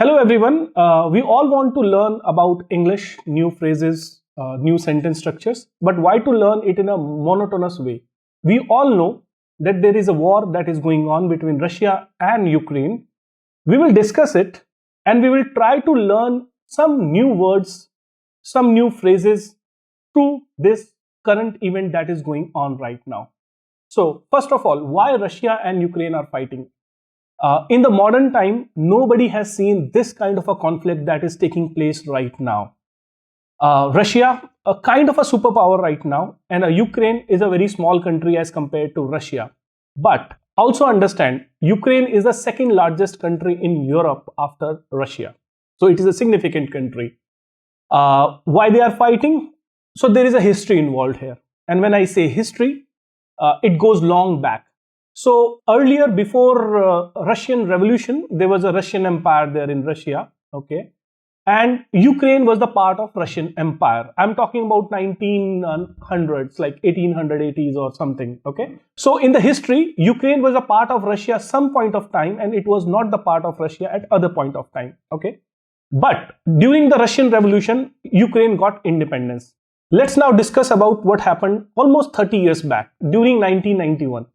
Hello everyone. We all want to learn about English, new phrases, new sentence structures, but why to learn it in a monotonous way? We all know that there is a war that is going on between Russia and Ukraine. We will discuss it and we will try to learn some new words, some new phrases through this current event that is going on right now. So, first of all, why Russia and Ukraine are fighting? In the modern time, nobody has seen this kind of a conflict that is taking place right now. Russia, a kind of a superpower right now, and Ukraine is a very small country as compared to Russia. But also understand, Ukraine is the second largest country in Europe after Russia. So it is a significant country. Why they are fighting? So there is a history involved here. And when I say history, it goes long back. So earlier, before Russian Revolution, there was a Russian Empire there in Russia, okay, and Ukraine was the part of Russian Empire. I'm talking about 1900s, like 1880s or something, okay. So in the history, Ukraine was a part of Russia some point of time, and it was not the part of Russia at other point of time, okay. But during the Russian Revolution, Ukraine got independence. Let's now discuss about what happened almost 30 years back during 1991.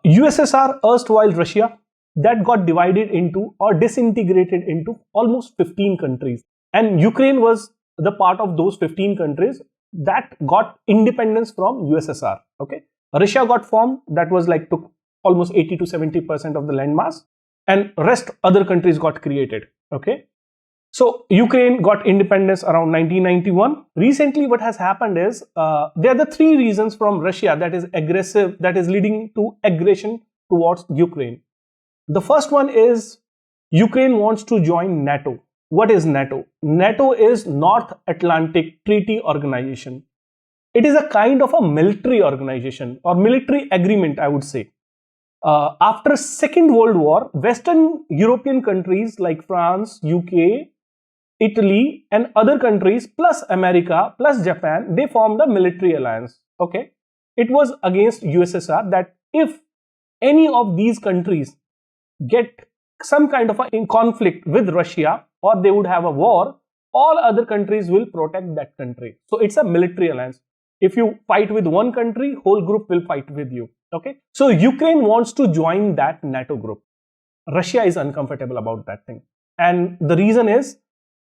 USSR, erstwhile Russia, that got divided into or disintegrated into almost 15 countries. And Ukraine was the part of those 15 countries that got independence from USSR. Okay, Russia got formed, that was like took almost 80 to 70% of the landmass, and rest other countries got created. Okay. So Ukraine got independence around 1991. Recently, what has happened is there are the three reasons from Russia that is aggressive, that is leading to aggression towards Ukraine. The first one is Ukraine wants to join NATO. What is NATO? NATO is North Atlantic Treaty Organization. It is a kind of a military organization or military agreement, I would say. After Second World War, Western European countries like France, UK, Italy and other countries plus America plus Japan, they formed a military alliance. Okay, it was against USSR that if any of these countries get some kind of a conflict with Russia or they would have a war, all other countries will protect that country. So it's a military alliance. If you fight with one country, whole group will fight with you. Okay, so Ukraine wants to join that NATO group. Russia is uncomfortable about that thing, and the reason is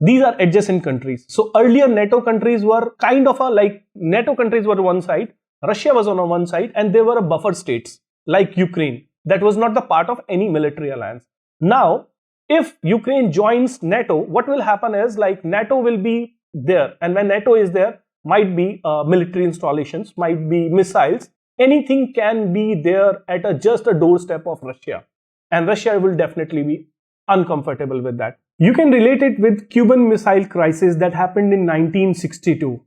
these are adjacent countries. So earlier NATO countries were kind of a like NATO countries were one side, Russia was on one side, and they were a buffer states like Ukraine that was not the part of any military alliance. Now, if Ukraine joins NATO, what will happen is like NATO will be there, and when NATO is there, might be military installations, might be missiles, anything can be there at just a doorstep of Russia, and Russia will definitely be uncomfortable with that. You can relate it with Cuban Missile Crisis that happened in 1962.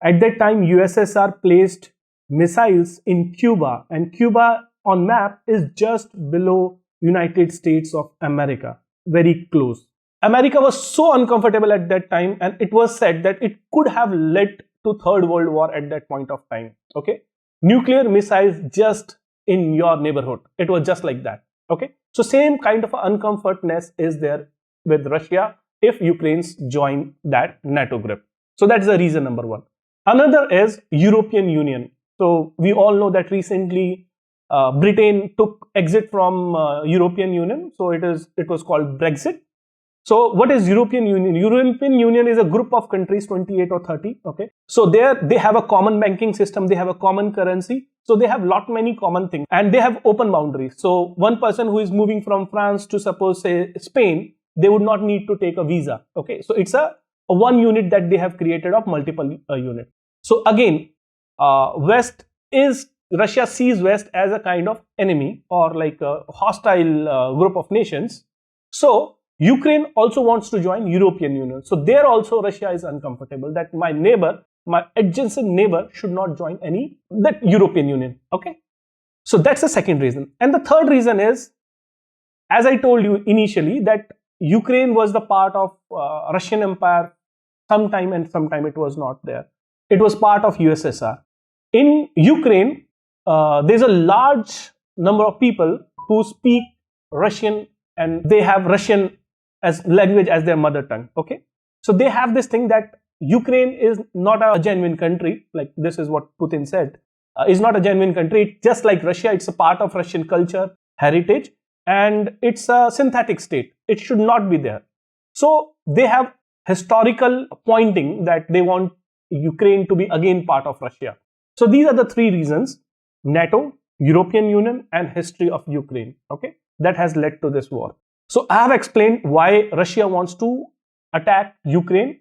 At that time, USSR placed missiles in Cuba, and Cuba on map is just below United States of America, very close. America was so uncomfortable at that time, and it was said that it could have led to Third World War at that point of time. Okay, nuclear missiles just in your neighborhood. It was just like that. Okay, so same kind of uncomfortness is there with Russia if Ukraine's join that NATO group. So that's the reason number one. Another is European Union. So we all know that recently Britain took exit from European Union. So it was called Brexit. So what is European Union? European Union is a group of countries, 28 or 30. Okay. So there they have a common banking system. They have a common currency. So they have many common things, and they have open boundaries. So one person who is moving from France to suppose say Spain, they would not need to take a visa. Okay, so it's a one unit that they have created of multiple units. So again, Russia sees West as a kind of enemy or like a hostile group of nations. So Ukraine also wants to join European Union. So there also Russia is uncomfortable that my neighbor, my adjacent neighbor should not join that European Union. Okay, so that's the second reason. And the third reason is, as I told you initially, that Ukraine was the part of Russian Empire sometime, and sometime it was not there. It was part of USSR. In Ukraine, there's a large number of people who speak Russian and they have Russian as language as their mother tongue. Okay, so they have this thing that Ukraine is not a genuine country. Like this is what Putin said. Is not a genuine country. It's just like Russia. It's a part of Russian culture, heritage, and it's a synthetic state. It should not be there. So they have historical pointing that they want Ukraine to be again part of Russia. So these are the three reasons: NATO, European Union, and history of Ukraine. Okay, that has led to this war. So I have explained why Russia wants to attack Ukraine.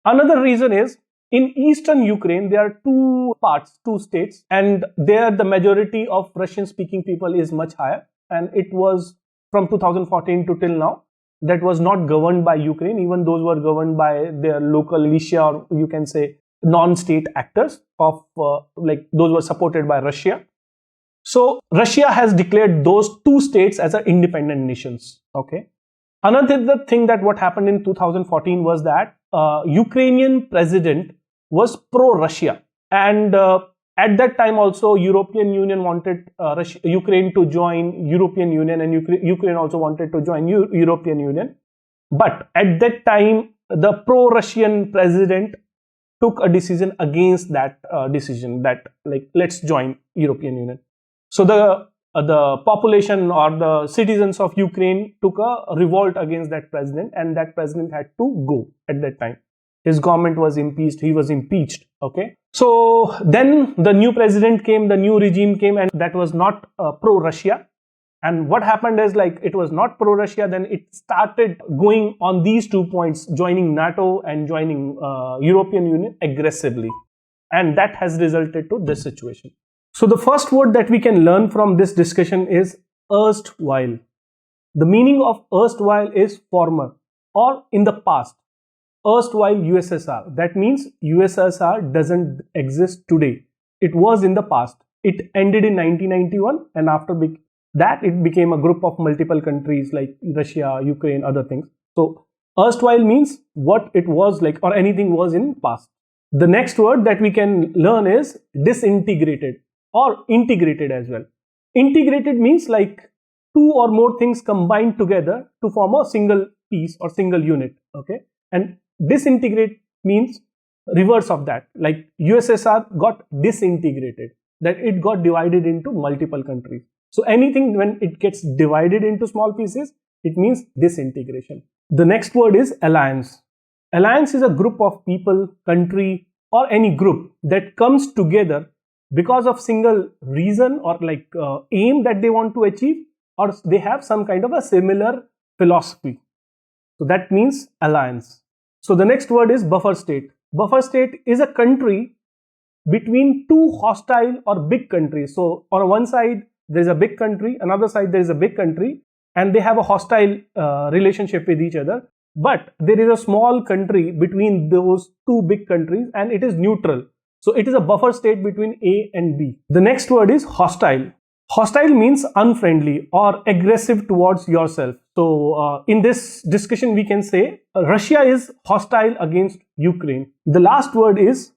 Another reason is in eastern Ukraine, there are two parts, two states, and there the majority of Russian speaking people is much higher. And it was from 2014 to till now, that was not governed by Ukraine. Even those were governed by their local militia, or you can say non-state actors of like those were supported by Russia. So Russia has declared those two states as independent nations. Okay. Another thing that what happened in 2014 was that Ukrainian president was pro-Russia, and at that time also European Union wanted Ukraine to join European Union, and Ukraine also wanted to join European Union. But at that time, the pro-Russian president took a decision against that decision, that like let's join European Union. So the population or the citizens of Ukraine took a revolt against that president, and that president had to go at that time. His government was impeached. He was impeached. Okay. So then the new president came, the new regime came, and that was not pro-Russia. And what happened is, like, it was not pro-Russia. Then it started going on these 2 points, joining NATO and joining European Union aggressively. And that has resulted to this situation. So the first word that we can learn from this discussion is erstwhile. The meaning of erstwhile is former or in the past. Erstwhile USSR. That means USSR doesn't exist today. It was in the past. It ended in 1991, and after that it became a group of multiple countries like Russia, Ukraine, other things. So erstwhile means what it was like, or anything was in past. The next word that we can learn is disintegrated or integrated as well. Integrated means like two or more things combined together to form a single piece or single unit. Okay, and disintegrate means reverse of that, like USSR got disintegrated, that it got divided into multiple countries. So anything when it gets divided into small pieces, it means disintegration. The next word is alliance. Alliance is a group of people, country, or any group that comes together because of single reason or like aim that they want to achieve, or they have some kind of a similar philosophy. So that means alliance. So the next word is buffer state. Buffer state is a country between two hostile or big countries. So on one side there is a big country, another side there is a big country, and they have a hostile relationship with each other. But there is a small country between those two big countries, and it is neutral. So it is a buffer state between A and B. The next word is hostile. Hostile means unfriendly or aggressive towards yourself. So in this discussion, we can say Russia is hostile against Ukraine. The last word is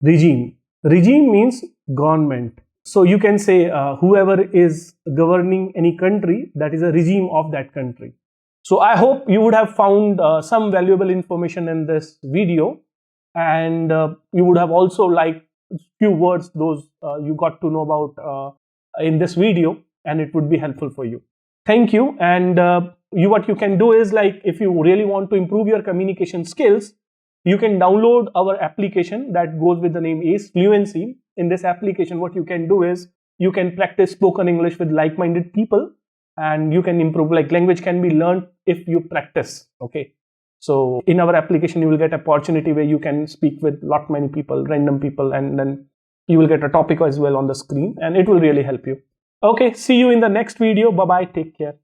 regime. Regime means government. So you can say whoever is governing any country, that is a regime of that country. So I hope you would have found some valuable information in this video, and you would have also liked few words those you got to know about in this video, and it would be helpful for you. Thank you. And what you can do is, like, if you really want to improve your communication skills, you can download our application that goes with the name AceFluency. In this application, what you can do is you can practice spoken English with like-minded people, and you can improve, like, language can be learned if you practice. Okay, so in our application you will get an opportunity where you can speak with many people, random people, and then you will get a topic as well on the screen, and it will really help you. Okay, see you in the next video. Bye bye, take care.